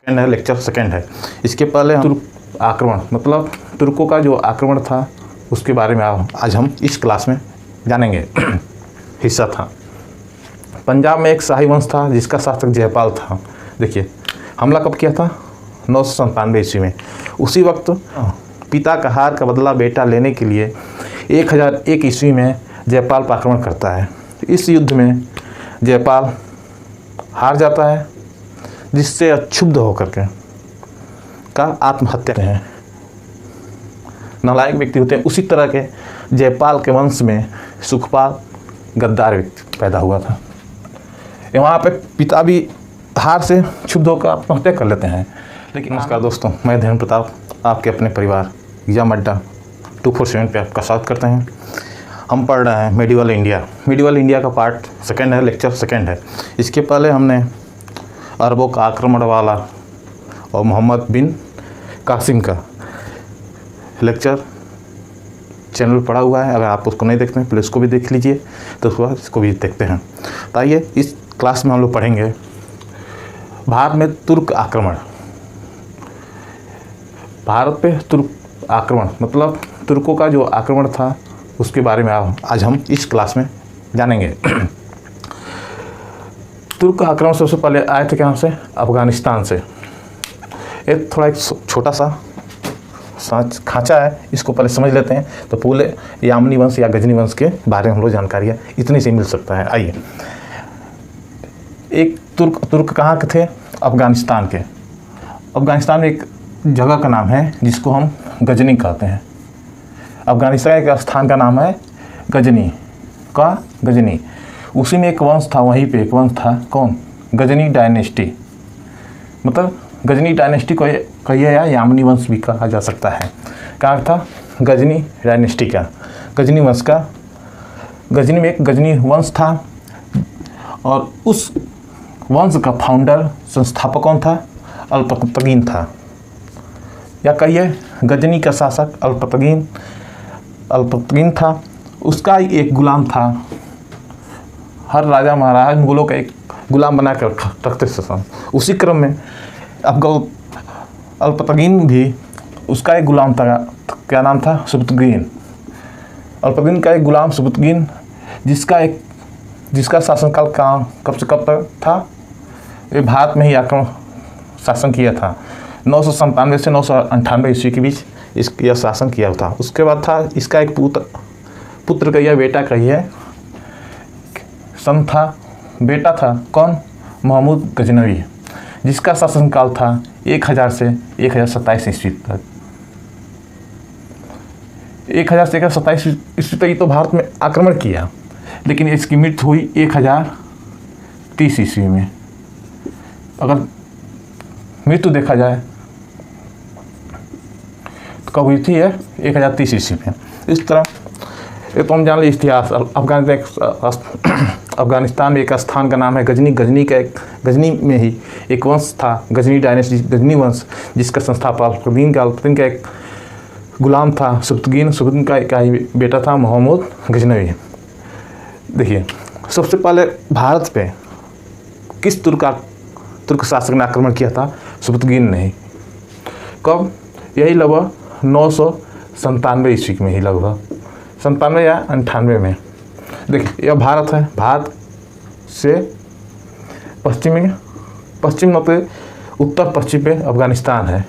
Second है, lecture second है। इसके पहले तुर्क आक्रमण मतलब तुर्कों का जो आक्रमण था उसके बारे में आज हम इस क्लास में जानेंगे। हिस्सा था। पंजाब में एक शाही वंश था जिसका शासक जयपाल था। देखिए, हमला कब किया था? 997 ईस्वी में। उसी वक्त पिता का हार का बदला बेटा लेने के लिए 1001 ईस्वी में जयपाल पर आक्रमण करता है। इस युद्ध में जयपाल हार जाता है, जिससे क्षुब्ध होकर के का आत्महत्या है। नालायक व्यक्ति होते हैं। उसी तरह के जयपाल के वंश में सुखपाल गद्दार व्यक्ति पैदा हुआ था। वहाँ पे पिता भी हार से क्षुब्ध होकर आत्महत्या कर लेते हैं। लेकिन नमस्कार दोस्तों, मैं धीरेन्द्र प्रताप आपके अपने परिवार एग्जाम अड्डा 247 पे आपका स्वागत करते हैं। हम पढ़ रहे हैं मेडिवल इंडिया। मेडिवल इंडिया का पार्ट सेकेंड है, लेक्चर सेकेंड है। इसके पहले हमने अरबों का आक्रमण वाला और मोहम्मद बिन कासिम का लेक्चर चैनल पढ़ा हुआ है। अगर आप उसको नहीं देखते हैं प्लीज़ उसको भी देख लीजिए, तो उसके बाद इसको भी देखते हैं। तो आइए इस क्लास में हम लोग पढ़ेंगे भारत में तुर्क आक्रमण। भारत पे तुर्क आक्रमण मतलब तुर्कों का जो आक्रमण था उसके बारे में आज हम इस क्लास में जानेंगे। तुर्क आक्रमण सबसे पहले आए थे कहाँ से? अफ़गानिस्तान से। एक छोटा सा खांचा है, इसको पहले समझ लेते हैं तो पूरे यामनी वंश या गजनी वंश के बारे में हम लोग जानकारी है इतनी से मिल सकता है। आइए, एक तुर्क कहाँ के थे? अफ़गानिस्तान के। अफ़गानिस्तान में एक जगह का नाम है जिसको हम गजनी कहते हैं। अफ़गानिस्तान के स्थान का नाम है गजनी। उसी में एक वंश था, वहीं पे एक वंश था। कौन? गजनी डायनेस्टी। मतलब गजनी डायनेस्टी को कहिए या यामनी वंश भी कहा जा सकता है। कहाँ था? गजनी डायनेस्टी का, गजनी वंश का। गजनी में एक गजनी वंश था और उस वंश का फाउंडर संस्थापक कौन था? अल्पतगीन था। या कहिए गजनी का शासक अल्पतगीन था। उसका एक गुलाम था। हर राजा महाराज मुगलों का एक गुलाम बना कर रखते थे। उसी क्रम में अब अल्पतगीन भी उसका एक गुलाम था। क्या नाम था? सुबुतगीन। अल्पतगीन का एक गुलाम सुबुतगीन, जिसका शासनकाल कब से कब तक था? ये भारत में ही आक्रमण शासन किया था। 997 से 998 ईस्वी के बीच यह शासन किया था। उसके बाद था इसका एक पुत्र कहिए, बेटा कहिए, सन था, बेटा था। कौन? महमूद गजनवी, जिसका शासनकाल था 1000 से 1027 ईस्वी तक। 1000 से 1027 ईस्वी तक ये तो भारत में आक्रमण किया, लेकिन इसकी मृत्यु हुई 1030 ईस्वी में। अगर मृत्यु देखा जाए तो कब हुई थी? 1030 ईस्वी में। इस तरह ये तो हम जान ली इतिहास। अफ़गानिस्तान में एक स्थान का नाम है गजनी। गजनी में ही एक वंश था, गजनी डायनेस्टी, गजनी वंश, जिसका संस्थापक अल्पतगीन का एक गुलाम था सुबुतगीन का ही बेटा था महमूद गजनवी। देखिए, सबसे पहले भारत पे किस तुर्क शासक ने आक्रमण किया था? सुबुतगीन ने ही। कब? यही लगभग 997 ईस्वी में ही, लगभग 97 या 98 में। देखिए, यह भारत है। भारत से पश्चिम मतलब उत्तर पश्चिम पे अफ़गानिस्तान है।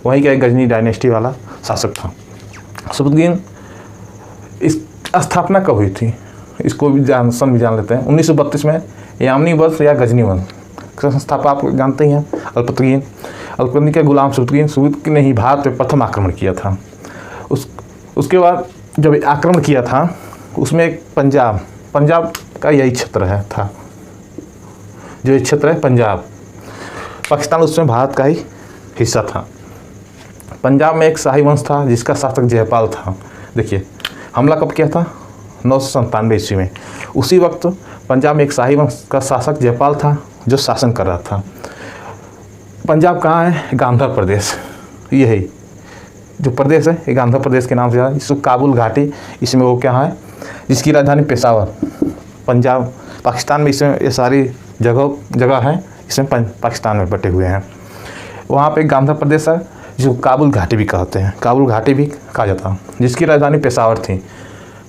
वहीं का एक गजनी डायनेस्टी वाला शासक था सुबुतगीन। इस स्थापना कब हुई थी इसको भी जान लेते हैं। 1932 में यामनी वंश या गजनी वंश का संस्थापक आप जानते ही हैं, अल्पतगीन के गुलाम सुबुतगीन ने ही भारत पे प्रथम आक्रमण किया था। उसके बाद जब आक्रमण किया था उसमें एक पंजाब का यही क्षेत्र था, जो ये क्षेत्र है पंजाब। पाकिस्तान उसमें भारत का ही हिस्सा था। पंजाब में एक शाही वंश था जिसका शासक जयपाल था। देखिए, हमला कब किया था? 997 ईस्वी में। उसी वक्त पंजाब में एक शाही वंश का शासक जयपाल था जो शासन कर रहा था। पंजाब कहाँ है? आंध्र प्रदेश। यही जो प्रदेश है एक आंध्र प्रदेश के नाम से है। इसको काबुल घाटी, इसमें वो क्या है, जिसकी राजधानी पेशावर। पंजाब पाकिस्तान में इसमें ये सारी जगह है, इसमें पाकिस्तान में बटे हुए हैं। वहाँ पे गांधार प्रदेश है जो काबुल घाटी भी कहते हैं, काबुल घाटी भी कहा जाता है, जिसकी राजधानी पेशावर थी।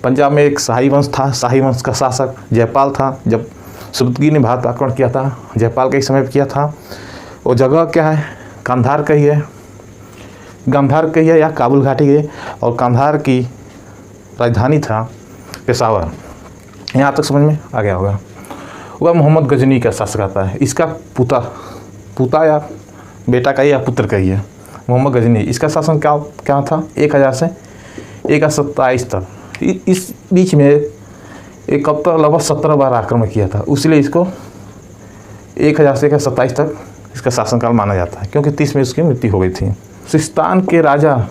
पंजाब में एक शाही वंश था, शाही वंश का शासक जयपाल था। जब सुबुतगिर ने भारत आक्रमण किया था, जयपाल के समय किया था। वो जगह क्या है, गांधार का ही है, गांधार का ही है या काबुल घाटी है, और गांधार की राजधानी था पेशावर। यहाँ तक समझ में आ गया होगा। वह मोहम्मद गजनी का शासक आता है। इसका पुता या बेटा का ही या पुत्र का ही है मोहम्मद गजनी। इसका शासन क्या था, 1000 से 1027 तक। इस बीच में एक कब तक लगभग 17 बार आक्रमण किया था, इसलिए इसको 1000 से 1027 तक इसका शासनकाल माना जाता है, क्योंकि 30 में उसकी मृत्यु हो गई थी। सिस्तान के राजा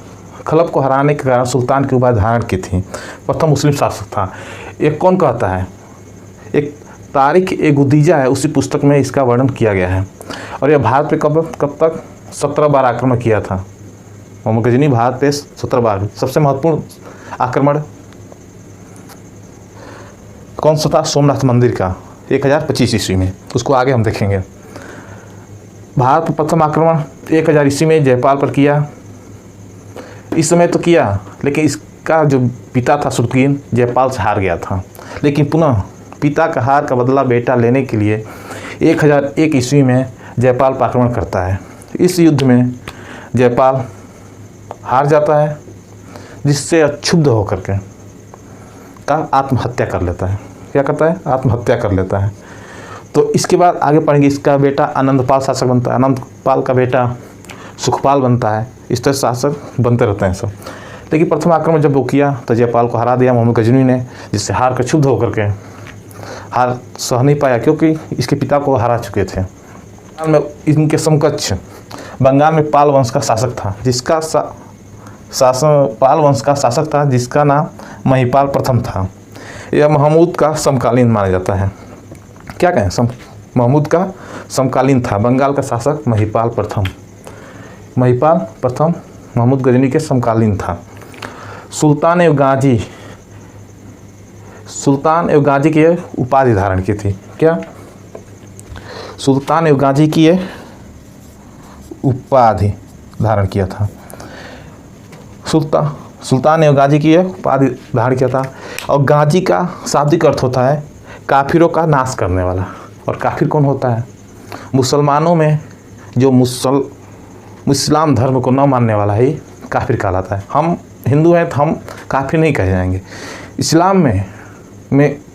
खलब को हराने के कारण सुल्तान की उपाधि धारण की थी। प्रथम मुस्लिम शासक था। एक कौन कहता है, एक तारिक ए गुदीजा है, उसी पुस्तक में इसका वर्णन किया गया है। और यह भारत पे कब तक 17 बार आक्रमण किया था। मोहम्मद गजनी भारत पे 17 बार। सबसे महत्वपूर्ण आक्रमण कौन सा था, सोमनाथ मंदिर का 1025 ईस्वी में, उसको आगे हम देखेंगे। भारत पर प्रथम आक्रमण 1000 ईस्वी में जयपाल पर किया। इस समय तो किया, लेकिन इसका जो पिता था सुबुतगिर जयपाल से हार गया था, लेकिन पुनः पिता का हार का बदला बेटा लेने के लिए 1001 ईस्वी में जयपाल पर आक्रमण करता है। इस युद्ध में जयपाल हार जाता है, जिससे क्षुब्ध होकर के का आत्महत्या कर लेता है। क्या करता है, आत्महत्या कर लेता है। तो इसके बाद आगे पढ़ेंगे, इसका बेटा आनंदपाल शासक बनता है, आनंदपाल का बेटा सुखपाल बनता है। इस तरह शासक बनते रहते हैं सब। लेकिन प्रथम आक्रमण जब वो किया तो जयपाल को हरा दिया मोहम्मद गजनी ने, जिससे हार कर क्षुब्ध होकर के हार सह नहीं पाया, क्योंकि इसके पिता को हरा चुके थे। बंगाल में इनके समकक्ष बंगाल में पाल वंश का शासक था, जिसका पाल वंश का शासक था, जिसका नाम महिपाल प्रथम था। यह महमूद का समकालीन माना जाता है। क्या कहें, महमूद का समकालीन था। बंगाल का शासक महिपाल प्रथम महमूद गजनी के समकालीन था। सुल्तान एवं गाजी की उपाधि धारण की थी। क्या, सुल्तान एवं गाजी की उपाधि धारण किया था। सुल्तान एवं गाजी की उपाधि धारण किया था। और गाजी का शाब्दिक अर्थ होता है काफिरों का नाश करने वाला। और काफिर कौन होता है, मुसलमानों में जो इस्लाम धर्म को न मानने वाला ही काफिर कहलाता है। हम हिंदू हैं तो हम काफिर नहीं कहे जाएंगे। इस्लाम में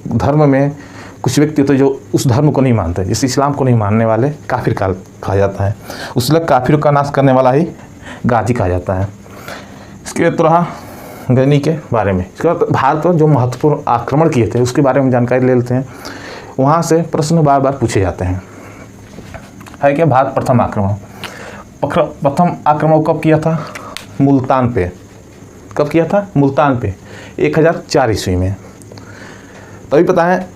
धर्म में कुछ व्यक्ति तो जो उस धर्म को नहीं मानते, इस इस्लाम को नहीं मानने वाले काफिर कहा जाता है। उसलिए काफिरों का नाश करने वाला ही गाजी कहा जाता है। इसके तो रहा गजनी के बारे में। इसके बाद भारत पर जो महत्वपूर्ण आक्रमण किए थे उसके बारे में जानकारी ले लेते हैं। वहाँ से प्रश्न बार बार पूछे जाते हैं। है क्या, भारत प्रथम आक्रमण कब किया था, मुल्तान पे। कब किया था, मुल्तान पे 1004 ईस्वी में। तभी पता है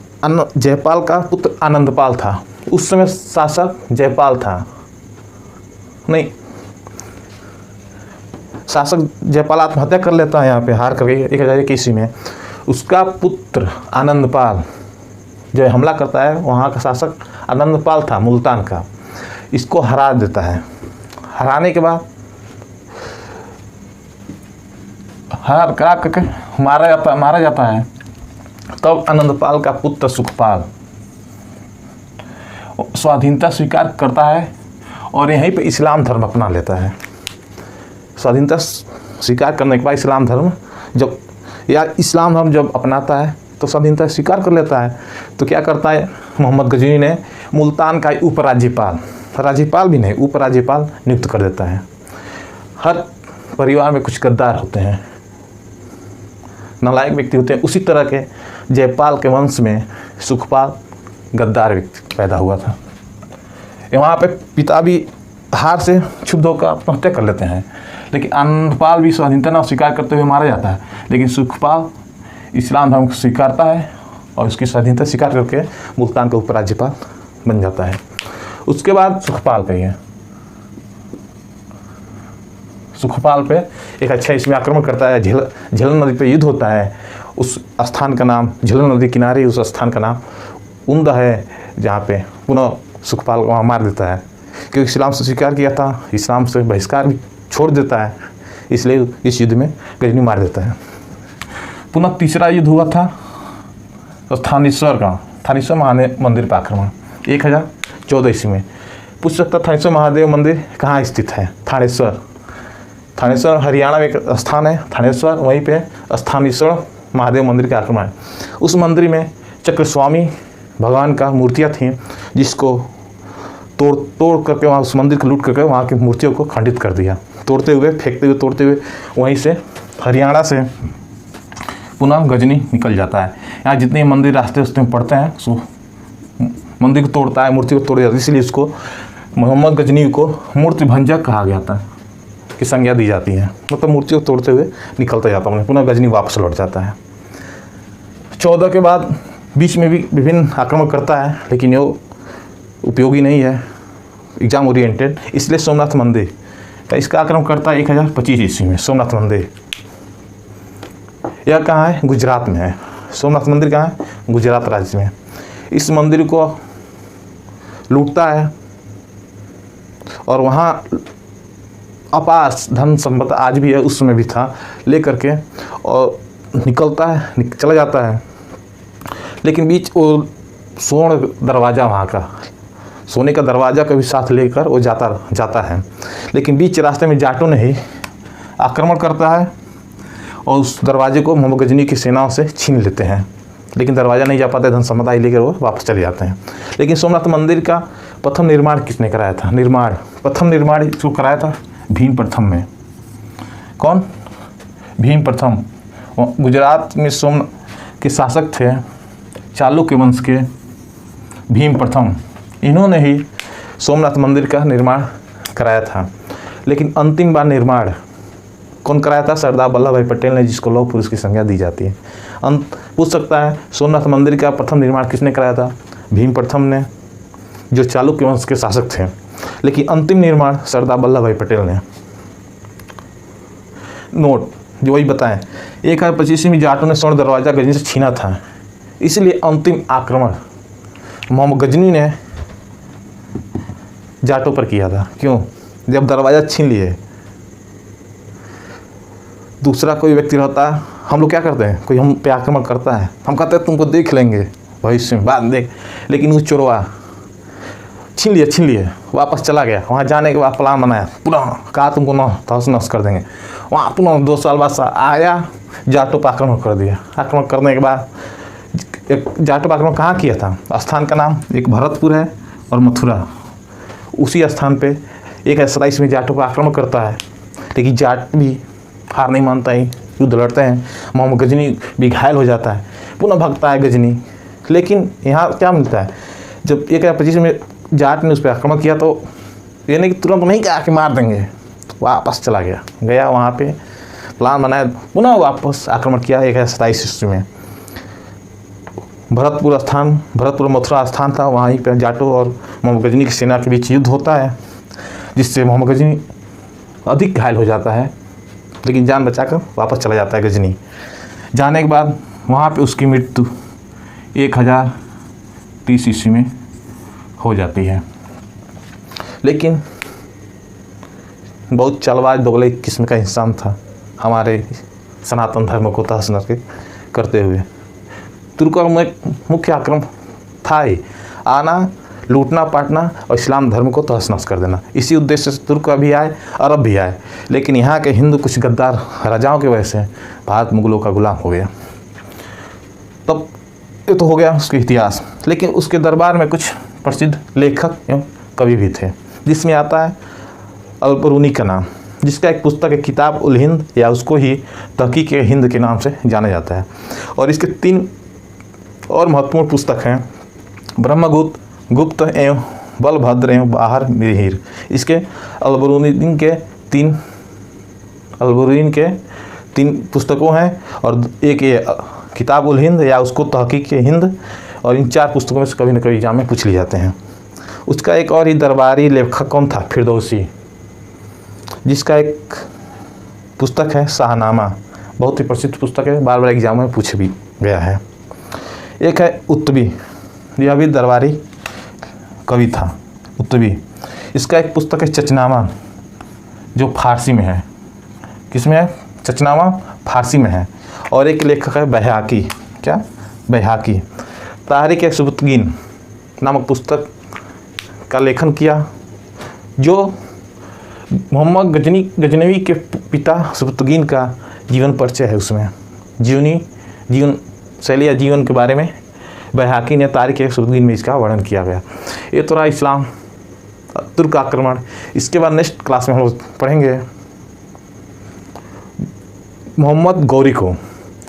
जयपाल का पुत्र आनंदपाल था। उस समय शासक जयपाल था, नहीं, शासक जयपाल आत्महत्या कर लेता है यहाँ पे हार करके 1001 ईस्वी में। उसका पुत्र आनंदपाल जो हमला करता है, वहाँ का शासक आनंदपाल था मुल्तान का, इसको हरा देता है। हराने के बाद हार करा करके मारा जाता है। तब आनंदपाल का पुत्र सुखपाल स्वाधीनता स्वीकार करता है और यहीं पे इस्लाम धर्म अपना लेता है। स्वाधीनता स्वीकार करने के बाद इस्लाम धर्म जब अपनाता है तो स्वाधीनता स्वीकार कर लेता है। तो क्या करता है, मोहम्मद गजनी ने मुल्तान का राज्यपाल भी नहीं, उपराज्यपाल नियुक्त कर देता है। हर परिवार में कुछ गद्दार होते हैं, नालायक व्यक्ति होते हैं। उसी तरह के जयपाल के वंश में सुखपाल गद्दार व्यक्ति पैदा हुआ था। वहाँ पे पिता भी हार से क्षुब्ध होकर आत्महत्या कर लेते हैं। लेकिन आनंदपाल भी स्वाधीनता न स्वीकार करते हुए मारा जाता है। लेकिन सुखपाल इस्लाम धर्म को स्वीकारता है और उसकी स्वाधीनता स्वीकार करके मुल्तान का उपराज्यपाल बन जाता है। उसके बाद सुखपाल पे एक अच्छा इसमें आक्रमण करता है। झेलम नदी पे युद्ध होता है। उस स्थान का नाम, झेलम नदी किनारे उस स्थान का नाम उंद है, जहाँ पे पुनः सुखपाल वहाँ मार देता है। क्योंकि इस्लाम से स्वीकार किया था, इस्लाम से बहिष्कार भी छोड़ देता है, इसलिए इस युद्ध में गजनी मार देता है। पुनः तीसरा युद्ध हुआ था थानेश्वर का, थानेश्वर महादेव मंदिर पर आक्रमण 1014 ईस्वी में। पूछ सकता थानेश्वर महादेव मंदिर कहाँ स्थित है? थानेश्वर, थानेश्वर हरियाणा में एक स्थान है थानेश्वर, वहीं पे स्थानेश्वर महादेव मंदिर का आक्रमण है। उस मंदिर में चक्रस्वामी भगवान का मूर्तियाँ थीं, जिसको तोड़ करके वहाँ उस मंदिर को लूट करके वहाँ की मूर्तियों को खंडित कर दिया, तोड़ते हुए, फेंकते हुए, तोड़ते हुए वहीं से हरियाणा से पुनः गजनी निकल जाता है। यहाँ जितने मंदिर रास्ते उसते में पड़ते हैं, सो मंदिर को तोड़ता है, मूर्ति को तोड़ जाता है, इसलिए इसको मोहम्मद गजनी को मूर्ति भंजक कहा गया था की संज्ञा दी जाती है। मतलब मूर्ति को तोड़ते हुए निकलता जाता है, पुनः गजनी वापस लौट जाता है। 14 के बाद बीच में भी विभिन्न आक्रमण करता है, लेकिन ये उपयोगी नहीं है, एग्जाम ओरिएंटेड, इसलिए सोमनाथ मंदिर का इसका आक्रमण करता है 1025 ईस्वी में। सोमनाथ मंदिर यह कहाँ है? गुजरात में है। सोमनाथ मंदिर कहाँ है? गुजरात राज्य में। इस मंदिर को लूटता है और वहाँ अपार धन संपदा आज भी है, उस समय भी था, ले करके और निकलता है, चला जाता है। लेकिन बीच वो स्वर्ण दरवाज़ा, वहाँ का सोने का दरवाज़ा का भी साथ लेकर वो जाता है, लेकिन बीच रास्ते में जाटों ने ही आक्रमण करता है और उस दरवाजे को मोहम्मद गजनी की सेनाओं से छीन लेते हैं। लेकिन दरवाज़ा नहीं जा पाते, धन संपदा ही लेकर वो वापस चले जाते हैं। लेकिन सोमनाथ मंदिर का प्रथम निर्माण किसने कराया था? प्रथम निर्माण इसको कराया था भीम प्रथम में। कौन? भीम प्रथम। गुजरात में सोमनाथ के शासक थे चालुक्य वंश के भीम प्रथम, इन्होंने ही सोमनाथ मंदिर का निर्माण कराया था। लेकिन अंतिम बार निर्माण कौन कराया था? सरदार वल्लभ भाई पटेल ने, जिसको लौह पुरुष की संज्ञा दी जाती है। पूछ सकता है सोमनाथ मंदिर का प्रथम निर्माण किसने कराया था? भीम प्रथम ने, जो चालुक्य वंश के शासक थे। लेकिन अंतिम निर्माण सरदार वल्लभ भाई पटेल ने। नोट जो वही बताएं, 1025 में जाटों ने स्वर्ण दरवाजा गजनी से छीना था, इसलिए अंतिम आक्रमण मोहम्मद गजनी ने जाटों पर किया था। क्यों? जब दरवाज़ा छीन लिए, दूसरा कोई व्यक्ति रहता, हम लोग क्या करते हैं, कोई हम पे आक्रमण करता है, हम कहते हैं तुमको देख लेंगे भविष्य में, बाद देख। लेकिन वो चोरवा छीन लिए, वापस चला गया। वहाँ जाने के बाद प्लान बनाया, पुनः कहा तुमको तहस नहस कर देंगे। वहाँ पुनः 2 साल बाद आया, जाटों पर आक्रमण कर दिया। आक्रमण करने के बाद एक जाटों पर आक्रमण कहाँ किया था? स्थान का नाम एक भरतपुर है और मथुरा। उसी स्थान पे 1027 में जाटों पर आक्रमण करता है, लेकिन जाट भी हार नहीं मानता ही, युद्ध लड़ते हैं। मोहम्मद गजनी भी घायल हो जाता है, पुनः भागता है गजनी। लेकिन यहाँ क्या मिलता है, जब 1025 में जाट ने उस पर आक्रमण किया तो ये नहीं कि तुरंत नहीं कहा कि मार देंगे, वापस चला गया वहाँ पे प्लान बनाया, पुनः वापस आक्रमण किया 1027 ईस्वी में। भरतपुर मथुरा स्थान था, वहीं पर जाटों और मोहम्मद गजनी की सेना के बीच युद्ध होता है, जिससे मोहम्मद गजनी अधिक घायल हो जाता है, लेकिन जान बचाकर वापस चला जाता है गजनी। जाने के बाद वहाँ पे उसकी मृत्यु 1030 ईस्वी में हो जाती है। लेकिन बहुत चालबाज दोगले किस्म का इंसान था, हमारे सनातन धर्म को तहस नहस करते हुए। तुर्कों में मुख्य आक्रमण था ही आना, लूटना, पाटना और इस्लाम धर्म को तहस नहस कर देना। इसी उद्देश्य से तुर्क भी आए, अरब भी आए, लेकिन यहाँ के हिंदू कुछ गद्दार राजाओं की वजह से भारत मुगलों का गुलाम हो गया। तब ये तो हो गया उसके इतिहास। लेकिन उसके दरबार में कुछ प्रसिद्ध लेखक एवं कवि भी थे, जिसमें आता है अल-बरूनी का नाम, जिसका एक पुस्तक है किताब उल हिंद, या उसको ही तहकीक हिंद के नाम से जाना जाता है। और इसके 3 और महत्वपूर्ण पुस्तक हैं, ब्रह्मगुप्त, गुप्त एवं बलभद्र एवं बाहर मिहिर। इसके अल-बरूनी के 3 पुस्तकों हैं, और एक ये किताब उल हिंद या उसको तहकीक हिंद, और इन 4 पुस्तकों में से कभी न कभी एग्जाम में पूछ लिए जाते हैं। उसका एक और ही दरबारी लेखक कौन था? फिरदौसी, जिसका एक पुस्तक है शाहनामा, बहुत ही प्रसिद्ध पुस्तक है, बार बार एग्जाम में पूछ भी गया है। एक है उत्तबी, यह भी दरबारी कवि था। उत्तबी इसका एक पुस्तक है चचनामा, जो फारसी में है। किसमें है? चचनामा फारसी में है। और एक लेखक है बैहाकी। क्या? बैहाकी। तारीख सुबुतगीन नामक पुस्तक का लेखन किया, जो मोहम्मद गजनवी के पिता सुबुतगीन का जीवन परिचय है। उसमें जीवन शैली या जीवन के बारे में बैहाकी ने तारीख सुबुतगीन में इसका वर्णन किया गया। ये तो रहा इस्लाम, तुर्क आक्रमण। इसके बाद नेक्स्ट क्लास में हम लोग पढ़ेंगे मोहम्मद गौरी को।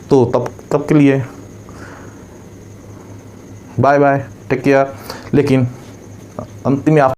तो तब के लिए बाय बाय, टेक केयर। लेकिन अंतिम में आप